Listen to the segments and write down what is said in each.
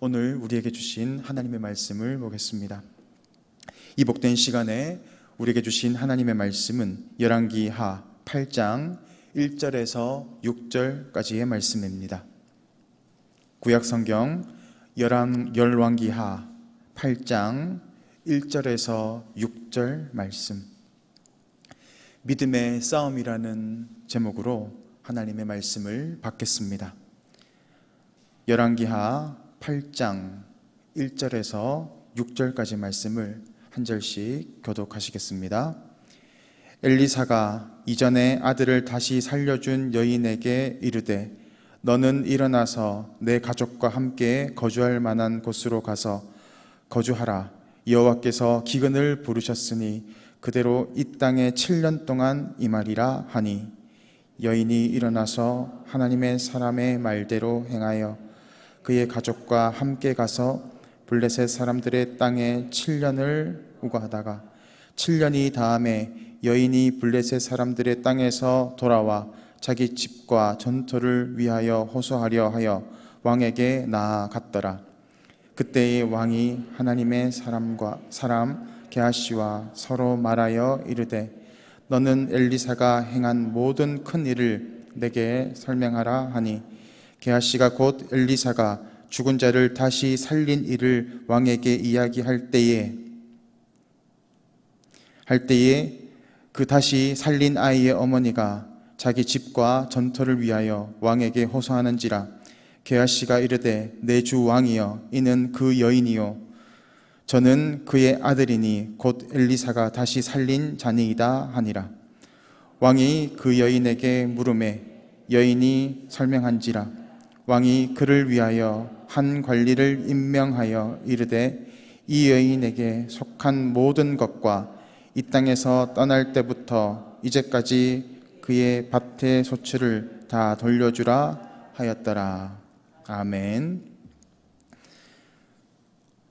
오늘 우리에게 주신 하나님의 말씀을 보겠습니다. 이 복된 시간에 우리에게 주신 하나님의 말씀은 열왕기하 8장 1절에서 6절까지의 말씀입니다. 구약성경 열왕기하 8장 1절에서 6절 말씀, 믿음의 싸움이라는 제목으로 하나님의 말씀을 받겠습니다. 열왕기하 8장 1절에서 6절까지 말씀을 한 절씩 교독하시겠습니다. 엘리사가 이전에 아들을 다시 살려준 여인에게 이르되 너는 일어나서 내 가족과 함께 거주할 만한 곳으로 가서 거주하라. 여호와께서 기근을 부르셨으니 그대로 이 땅에 7년 동안 임하리라 하니, 여인이 일어나서 하나님의 사람의 말대로 행하여 그의 가족과 함께 가서 블레셋 사람들의 땅에 7년을 우거하다가 7년이 다음에 여인이 블레셋 사람들의 땅에서 돌아와 자기 집과 전토를 위하여 호소하려 하여 왕에게 나아갔더라. 그때의 왕이 하나님의 사람 게하시와 서로 말하여 이르되 너는 엘리사가 행한 모든 큰 일을 내게 설명하라 하니, 게하시가 곧 엘리사가 죽은 자를 다시 살린 일을 왕에게 이야기할 때에 그 다시 살린 아이의 어머니가 자기 집과 전토를 위하여 왕에게 호소하는지라. 게하시가 이르되 내 주 왕이여, 이는 그 여인이요 저는 그의 아들이니 곧 엘리사가 다시 살린 자니이다 하니라. 왕이 그 여인에게 물으매 여인이 설명한지라. 왕이 그를 위하여 한 관리를 임명하여 이르되 이 여인에게 속한 모든 것과 이 땅에서 떠날 때부터 이제까지 그의 밭의 소출을 다 돌려주라 하였더라. 아멘.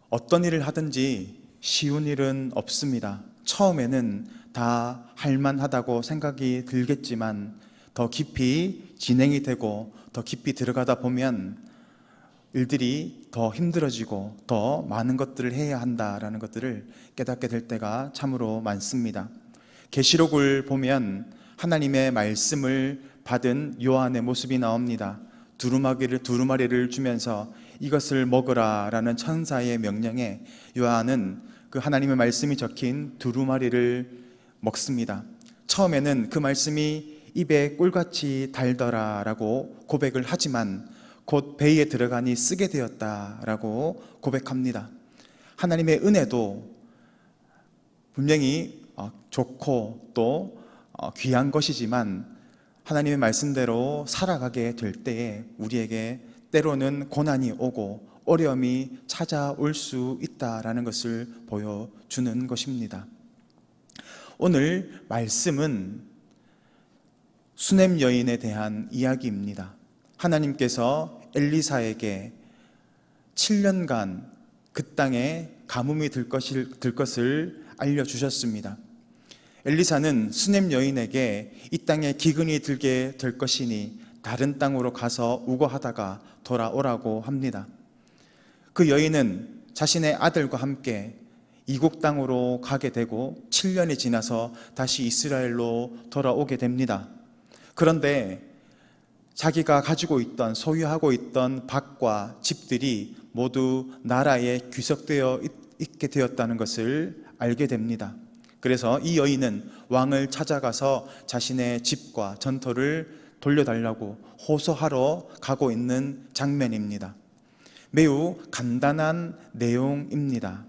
어떤 일을 하든지 쉬운 일은 없습니다. 처음에는 다 할만하다고 생각이 들겠지만 더 깊이 진행이 되고 더 깊이 들어가다 보면 일들이 더 힘들어지고 더 많은 것들을 해야 한다라는 것들을 깨닫게 될 때가 참으로 많습니다. 계시록을 보면 하나님의 말씀을 받은 요한의 모습이 나옵니다. 두루마리를 주면서 이것을 먹으라라는 천사의 명령에 요한은 그 하나님의 말씀이 적힌 두루마리를 먹습니다. 처음에는 그 말씀이 입에 꿀같이 달더라라고 고백을 하지만 곧 배에 들어가니 쓰게 되었다라고 고백합니다. 하나님의 은혜도 분명히 좋고 또 귀한 것이지만 하나님의 말씀대로 살아가게 될 때에 우리에게 때로는 고난이 오고 어려움이 찾아올 수 있다라는 것을 보여주는 것입니다. 오늘 말씀은 수넴 여인에 대한 이야기입니다. 하나님께서 엘리사에게 7년간 그 땅에 가뭄이 들 것을 알려주셨습니다. 엘리사는 수넴 여인에게 이 땅에 기근이 들게 될 것이니 다른 땅으로 가서 우거하다가 돌아오라고 합니다. 그 여인은 자신의 아들과 함께 이국 땅으로 가게 되고 7년이 지나서 다시 이스라엘로 돌아오게 됩니다. 그런데 자기가 소유하고 있던 밭과 집들이 모두 나라에 귀속되어 있게 되었다는 것을 알게 됩니다. 그래서 이 여인은 왕을 찾아가서 자신의 집과 전토를 돌려달라고 호소하러 가고 있는 장면입니다. 매우 간단한 내용입니다.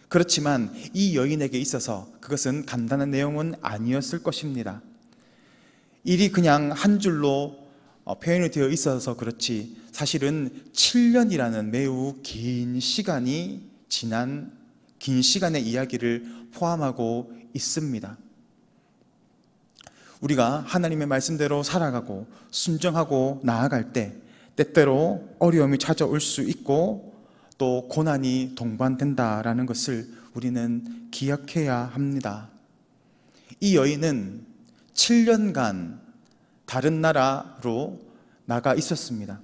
그렇지만 이 여인에게 있어서 그것은 간단한 내용은 아니었을 것입니다. 일이 그냥 한 줄로 표현이 되어 있어서 그렇지 사실은 7년이라는 매우 긴 시간의 이야기를 포함하고 있습니다. 우리가 하나님의 말씀대로 살아가고 순종하고 나아갈 때 때때로 어려움이 찾아올 수 있고 또 고난이 동반된다라는 것을 우리는 기억해야 합니다. 이 여인은 7년간 다른 나라로 나가 있었습니다.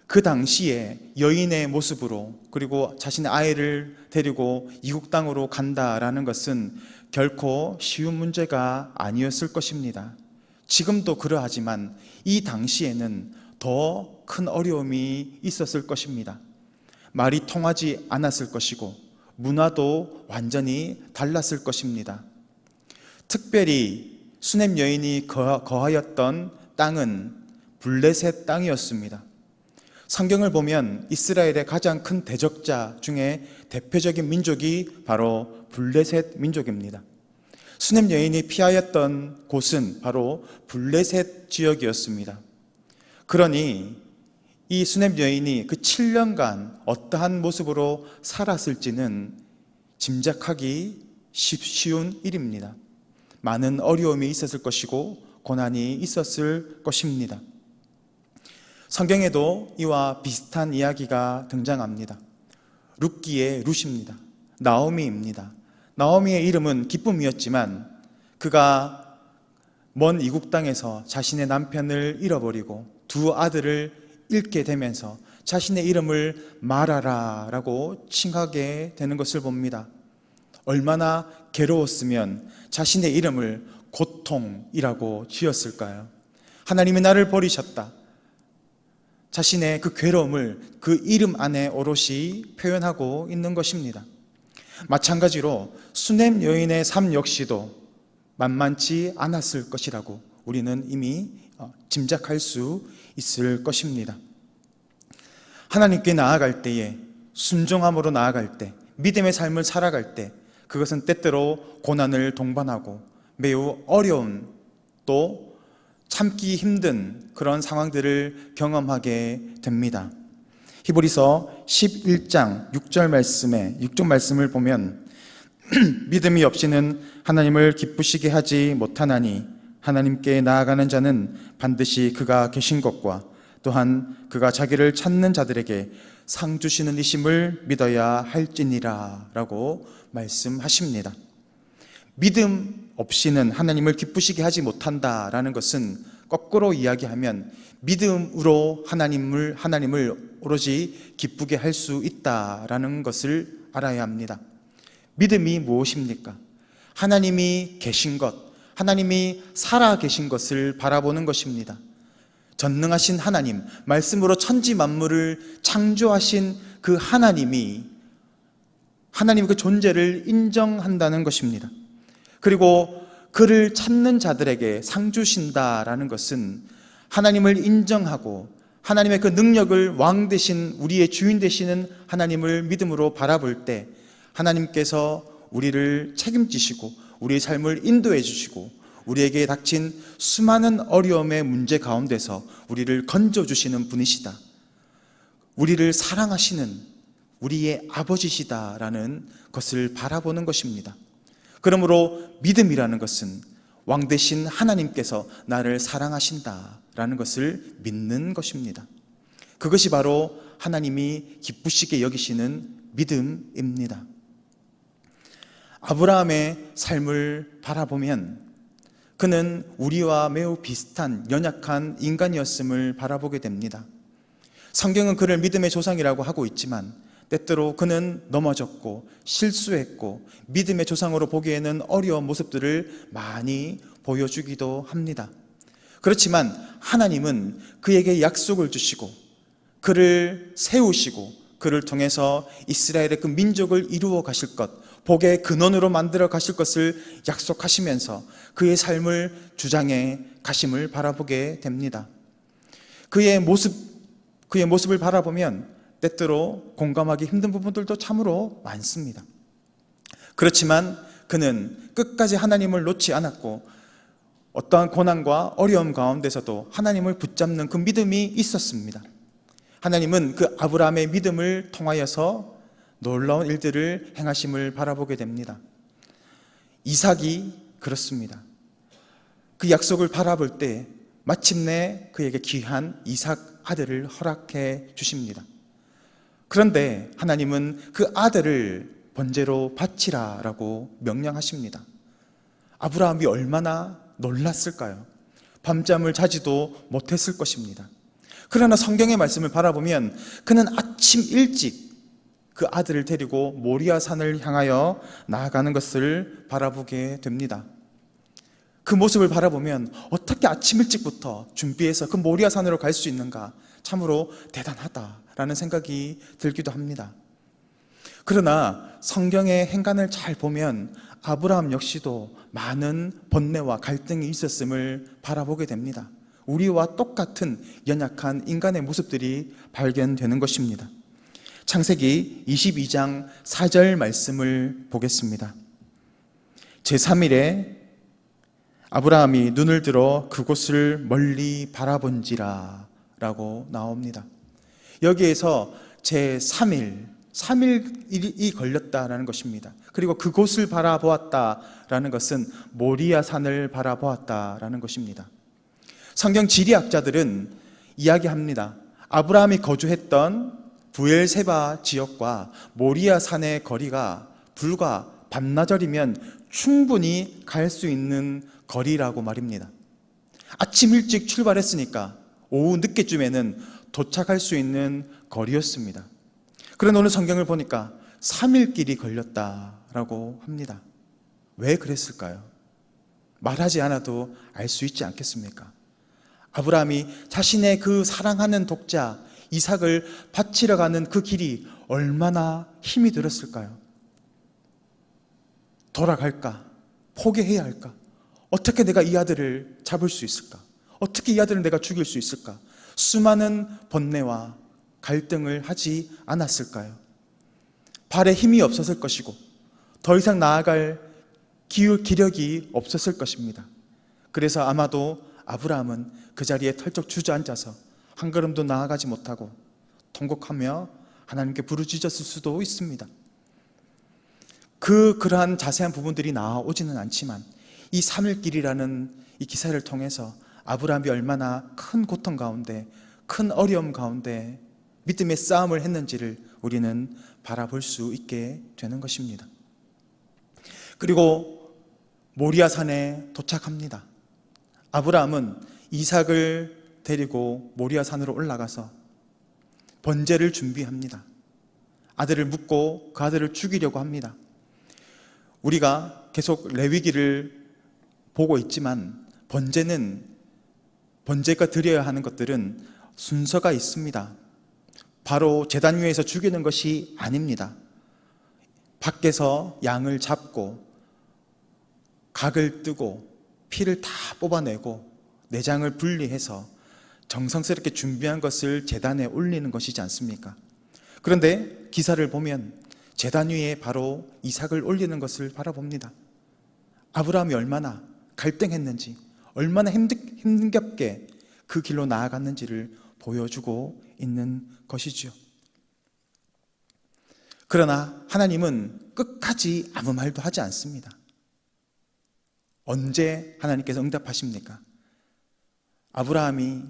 그 당시에 여인의 모습으로 그리고 자신의 아이를 데리고 이국 땅으로 간다라는 것은 결코 쉬운 문제가 아니었을 것입니다. 지금도 그러하지만 이 당시에는 더 큰 어려움이 있었을 것입니다. 말이 통하지 않았을 것이고 문화도 완전히 달랐을 것입니다. 특별히 수넴 여인이 거하였던 땅은 블레셋 땅이었습니다. 성경을 보면 이스라엘의 가장 큰 대적자 중에 대표적인 민족이 바로 블레셋 민족입니다. 수넴 여인이 피하였던 곳은 바로 블레셋 지역이었습니다. 그러니 이 수넴 여인이 그 7년간 어떠한 모습으로 살았을지는 짐작하기 쉬운 일입니다. 많은 어려움이 있었을 것이고 고난이 있었을 것입니다. 성경에도 이와 비슷한 이야기가 등장합니다. 룻기의 룻입니다. 나오미입니다. 나오미의 이름은 기쁨이었지만 그가 먼 이국 땅에서 자신의 남편을 잃어버리고 두 아들을 잃게 되면서 자신의 이름을 마라라 라고 칭하게 되는 것을 봅니다. 얼마나 괴로웠으면 자신의 이름을 고통이라고 지었을까요? 하나님이 나를 버리셨다. 자신의 그 괴로움을 그 이름 안에 오롯이 표현하고 있는 것입니다. 마찬가지로 수넴 여인의 삶 역시도 만만치 않았을 것이라고 우리는 이미 짐작할 수 있을 것입니다. 하나님께 나아갈 때에, 순종함으로 나아갈 때, 믿음의 삶을 살아갈 때 그것은 때때로 고난을 동반하고 매우 어려운, 또 참기 힘든 그런 상황들을 경험하게 됩니다. 히브리서 11장 6절 말씀을 보면 믿음이 없이는 하나님을 기쁘시게 하지 못하나니 하나님께 나아가는 자는 반드시 그가 계신 것과 또한 그가 자기를 찾는 자들에게 상 주시는 이심을 믿어야 할지니라 라고 말씀하십니다. 믿음 없이는 하나님을 기쁘시게 하지 못한다라는 것은 거꾸로 이야기하면 믿음으로 하나님을 오로지 기쁘게 할 수 있다라는 것을 알아야 합니다. 믿음이 무엇입니까? 하나님이 계신 것, 하나님이 살아 계신 것을 바라보는 것입니다. 전능하신 하나님, 말씀으로 천지 만물을 창조하신 그 하나님의 그 존재를 인정한다는 것입니다. 그리고 그를 찾는 자들에게 상 주신다라는 것은 하나님을 인정하고 하나님의 그 능력을 왕 되신, 우리의 주인 되시는 하나님을 믿음으로 바라볼 때 하나님께서 우리를 책임지시고 우리의 삶을 인도해 주시고 우리에게 닥친 수많은 어려움의 문제 가운데서 우리를 건져주시는 분이시다. 우리를 사랑하시는 우리의 아버지시다라는 것을 바라보는 것입니다. 그러므로 믿음이라는 것은 왕 되신 하나님께서 나를 사랑하신다라는 것을 믿는 것입니다. 그것이 바로 하나님이 기쁘시게 여기시는 믿음입니다. 아브라함의 삶을 바라보면 그는 우리와 매우 비슷한 연약한 인간이었음을 바라보게 됩니다. 성경은 그를 믿음의 조상이라고 하고 있지만 때때로 그는 넘어졌고 실수했고 믿음의 조상으로 보기에는 어려운 모습들을 많이 보여주기도 합니다. 그렇지만 하나님은 그에게 약속을 주시고 그를 세우시고 그를 통해서 이스라엘의 그 민족을 이루어 가실 것, 복의 근원으로 만들어 가실 것을 약속하시면서 그의 삶을 주장해 가심을 바라보게 됩니다. 그의 모습을 바라보면 때때로 공감하기 힘든 부분들도 참으로 많습니다. 그렇지만 그는 끝까지 하나님을 놓지 않았고 어떠한 고난과 어려움 가운데서도 하나님을 붙잡는 그 믿음이 있었습니다. 하나님은 그 아브라함의 믿음을 통하여서 놀라운 일들을 행하심을 바라보게 됩니다. 이삭이 그렇습니다. 그 약속을 바라볼 때 마침내 그에게 귀한 이삭 아들을 허락해 주십니다. 그런데 하나님은 그 아들을 번제로 바치라라고 명령하십니다. 아브라함이 얼마나 놀랐을까요? 밤잠을 자지도 못했을 것입니다. 그러나 성경의 말씀을 바라보면 그는 아침 일찍 그 아들을 데리고 모리아 산을 향하여 나아가는 것을 바라보게 됩니다. 그 모습을 바라보면 어떻게 아침 일찍부터 준비해서 그 모리아 산으로 갈 수 있는가, 참으로 대단하다라는 생각이 들기도 합니다. 그러나 성경의 행간을 잘 보면 아브라함 역시도 많은 번뇌와 갈등이 있었음을 바라보게 됩니다. 우리와 똑같은 연약한 인간의 모습들이 발견되는 것입니다. 창세기 22장 4절 말씀을 보겠습니다. 제3일에 아브라함이 눈을 들어 그곳을 멀리 바라본지라 라고 나옵니다. 여기에서 제3일, 3일이 걸렸다라는 것입니다. 그리고 그곳을 바라보았다라는 것은 모리아 산을 바라보았다라는 것입니다. 성경 지리학자들은 이야기합니다. 아브라함이 거주했던 부엘세바 지역과 모리아 산의 거리가 불과 반나절이면 충분히 갈 수 있는 거리라고 말입니다. 아침 일찍 출발했으니까 오후 늦게쯤에는 도착할 수 있는 거리였습니다. 그런데 오늘 성경을 보니까 3일 길이 걸렸다라고 합니다. 왜 그랬을까요? 말하지 않아도 알 수 있지 않겠습니까? 아브라함이 자신의 그 사랑하는 독자 이삭을 바치러 가는 그 길이 얼마나 힘이 들었을까요? 돌아갈까? 포기해야 할까? 어떻게 내가 이 아들을 잡을 수 있을까? 어떻게 이 아들을 내가 죽일 수 있을까? 수많은 번뇌와 갈등을 하지 않았을까요? 발에 힘이 없었을 것이고 더 이상 나아갈 기력이 없었을 것입니다. 그래서 아마도 아브라함은 그 자리에 털쩍 주저앉아서 한 걸음도 나아가지 못하고 통곡하며 하나님께 부르짖었을 수도 있습니다. 그러한 자세한 부분들이 나오지는 않지만 이 3일길이라는 이 기사를 통해서 아브라함이 얼마나 큰 고통 가운데, 큰 어려움 가운데 믿음의 싸움을 했는지를 우리는 바라볼 수 있게 되는 것입니다. 그리고 모리아 산에 도착합니다. 아브라함은 이삭을 데리고 모리아 산으로 올라가서 번제를 준비합니다. 아들을 묻고 그 아들을 죽이려고 합니다. 우리가 계속 레위기를 보고 있지만 번제가 드려야 하는 것들은 순서가 있습니다. 바로 제단 위에서 죽이는 것이 아닙니다. 밖에서 양을 잡고 각을 뜨고 피를 다 뽑아내고 내장을 분리해서 정성스럽게 준비한 것을 제단에 올리는 것이지 않습니까? 그런데 기사를 보면 제단 위에 바로 이삭을 올리는 것을 바라봅니다. 아브라함이 얼마나 갈등했는지, 얼마나 힘겹게 그 길로 나아갔는지를 보여주고 있는 것이죠. 그러나 하나님은 끝까지 아무 말도 하지 않습니다. 언제 하나님께서 응답하십니까? 아브라함이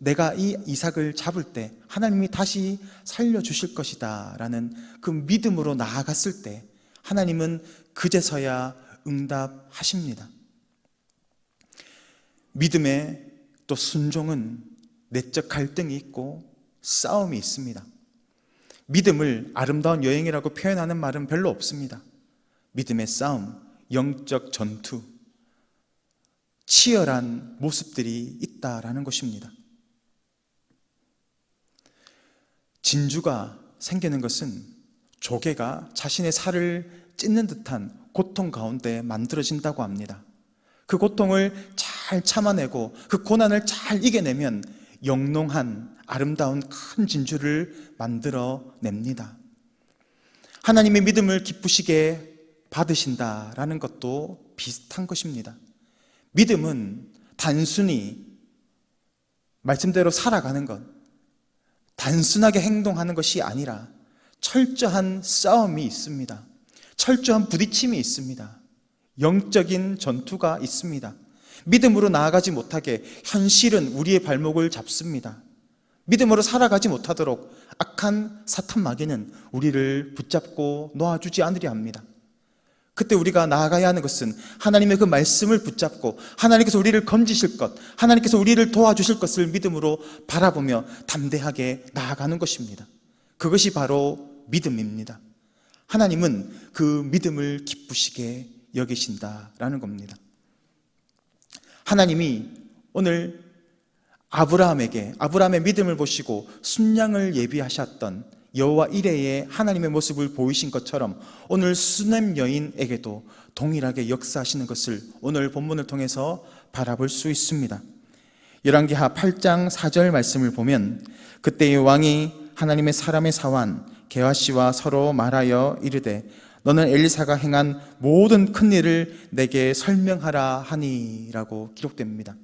내가 이 이삭을 잡을 때 하나님이 다시 살려주실 것이다 라는 그 믿음으로 나아갔을 때 하나님은 그제서야 응답하십니다. 믿음의 또 순종은 내적 갈등이 있고 싸움이 있습니다. 믿음을 아름다운 여행이라고 표현하는 말은 별로 없습니다. 믿음의 싸움, 영적 전투, 치열한 모습들이 있다라는 것입니다. 진주가 생기는 것은 조개가 자신의 살을 찢는 듯한 고통 가운데 만들어진다고 합니다. 그 고통을 잘 참아내고 그 고난을 잘 이겨내면 영롱한 아름다운 큰 진주를 만들어냅니다. 하나님의 믿음을 기쁘시게 받으신다라는 것도 비슷한 것입니다. 믿음은 단순히 말씀대로 살아가는 것, 단순하게 행동하는 것이 아니라 철저한 싸움이 있습니다. 철저한 부딪힘이 있습니다. 영적인 전투가 있습니다. 믿음으로 나아가지 못하게 현실은 우리의 발목을 잡습니다. 믿음으로 살아가지 못하도록 악한 사탄 마귀는 우리를 붙잡고 놓아주지 않으려 합니다. 그때 우리가 나아가야 하는 것은 하나님의 그 말씀을 붙잡고 하나님께서 우리를 건지실 것, 하나님께서 우리를 도와주실 것을 믿음으로 바라보며 담대하게 나아가는 것입니다. 그것이 바로 믿음입니다. 하나님은 그 믿음을 기쁘시게 여기신다라는 겁니다. 하나님이 오늘 아브라함의 믿음을 보시고 순양을 예비하셨던 여호와 이레의 하나님의 모습을 보이신 것처럼 오늘 수넴 여인에게도 동일하게 역사하시는 것을 오늘 본문을 통해서 바라볼 수 있습니다. 열왕기하 8장 4절 말씀을 보면 그때 왕이 하나님의 사람의 사환 게하시와 서로 말하여 이르되 너는 엘리사가 행한 모든 큰 일을 내게 설명하라 하니라고 기록됩니다.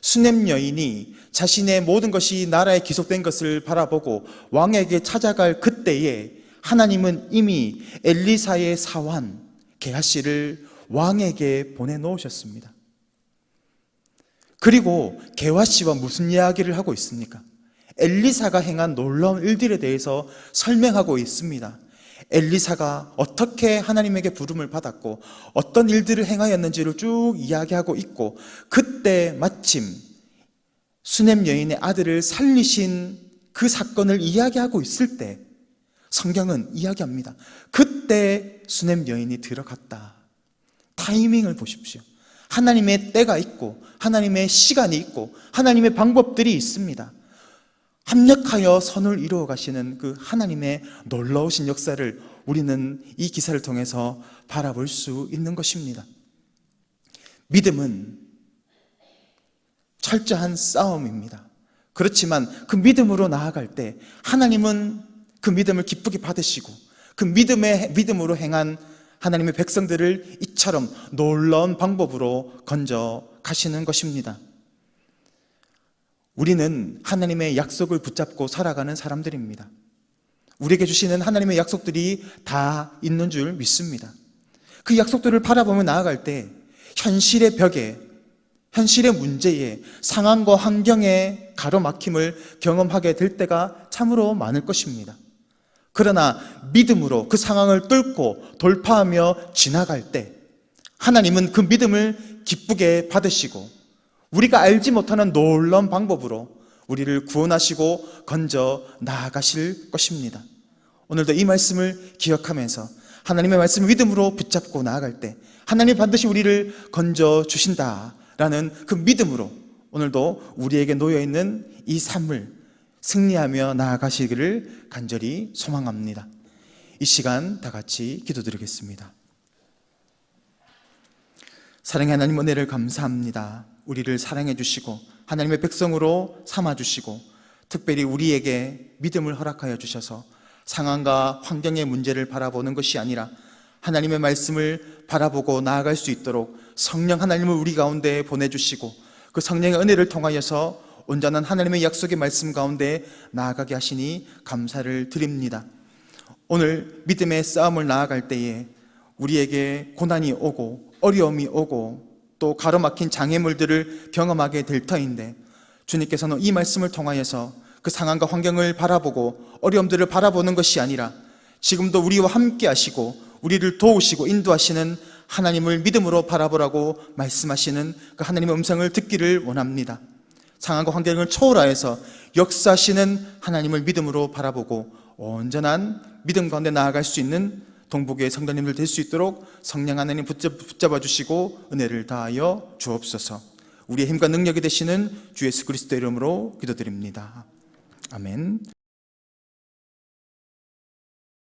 수넴 여인이 자신의 모든 것이 나라에 기속된 것을 바라보고 왕에게 찾아갈 그때에 하나님은 이미 엘리사의 사환 게하시를 왕에게 보내놓으셨습니다. 그리고 게하시와 무슨 이야기를 하고 있습니까? 엘리사가 행한 놀라운 일들에 대해서 설명하고 있습니다. 엘리사가 어떻게 하나님에게 부름을 받았고 어떤 일들을 행하였는지를 쭉 이야기하고 있고 그때 마침 수넴 여인의 아들을 살리신 그 사건을 이야기하고 있을 때 성경은 이야기합니다. 그때 수넴 여인이 들어갔다. 타이밍을 보십시오. 하나님의 때가 있고 하나님의 시간이 있고 하나님의 방법들이 있습니다. 합력하여 선을 이루어 가시는 그 하나님의 놀라우신 역사를 우리는 이 기사를 통해서 바라볼 수 있는 것입니다. 믿음은 철저한 싸움입니다. 그렇지만 그 믿음으로 나아갈 때 하나님은 그 믿음을 기쁘게 받으시고 그 믿음으로 행한 하나님의 백성들을 이처럼 놀라운 방법으로 건져 가시는 것입니다. 우리는 하나님의 약속을 붙잡고 살아가는 사람들입니다. 우리에게 주시는 하나님의 약속들이 다 있는 줄 믿습니다. 그 약속들을 바라보며 나아갈 때 현실의 벽에, 현실의 문제에, 상황과 환경에 가로막힘을 경험하게 될 때가 참으로 많을 것입니다. 그러나 믿음으로 그 상황을 뚫고 돌파하며 지나갈 때 하나님은 그 믿음을 기쁘게 받으시고 우리가 알지 못하는 놀라운 방법으로 우리를 구원하시고 건져 나아가실 것입니다. 오늘도 이 말씀을 기억하면서 하나님의 말씀을 믿음으로 붙잡고 나아갈 때 하나님 반드시 우리를 건져 주신다라는 그 믿음으로 오늘도 우리에게 놓여있는 이 삶을 승리하며 나아가시기를 간절히 소망합니다. 이 시간 다 같이 기도드리겠습니다. 사랑의 하나님, 은혜를 감사합니다. 우리를 사랑해 주시고 하나님의 백성으로 삼아 주시고 특별히 우리에게 믿음을 허락하여 주셔서 상황과 환경의 문제를 바라보는 것이 아니라 하나님의 말씀을 바라보고 나아갈 수 있도록 성령 하나님을 우리 가운데 보내주시고 그 성령의 은혜를 통하여서 온전한 하나님의 약속의 말씀 가운데 나아가게 하시니 감사를 드립니다. 오늘 믿음의 싸움을 나아갈 때에 우리에게 고난이 오고 어려움이 오고 또 가로막힌 장애물들을 경험하게 될 터인데 주님께서는 이 말씀을 통하여서 그 상황과 환경을 바라보고 어려움들을 바라보는 것이 아니라 지금도 우리와 함께 하시고 우리를 도우시고 인도하시는 하나님을 믿음으로 바라보라고 말씀하시는 그 하나님의 음성을 듣기를 원합니다. 상황과 환경을 초월하여서 역사하시는 하나님을 믿음으로 바라보고 온전한 믿음 가운데 나아갈 수 있는 동북의 성도님들 될 수 있도록 성령 하나님 붙잡아 주시고 은혜를 다하여 주옵소서. 우리의 힘과 능력이 되시는 주 예수 그리스도의 이름으로 기도드립니다. 아멘.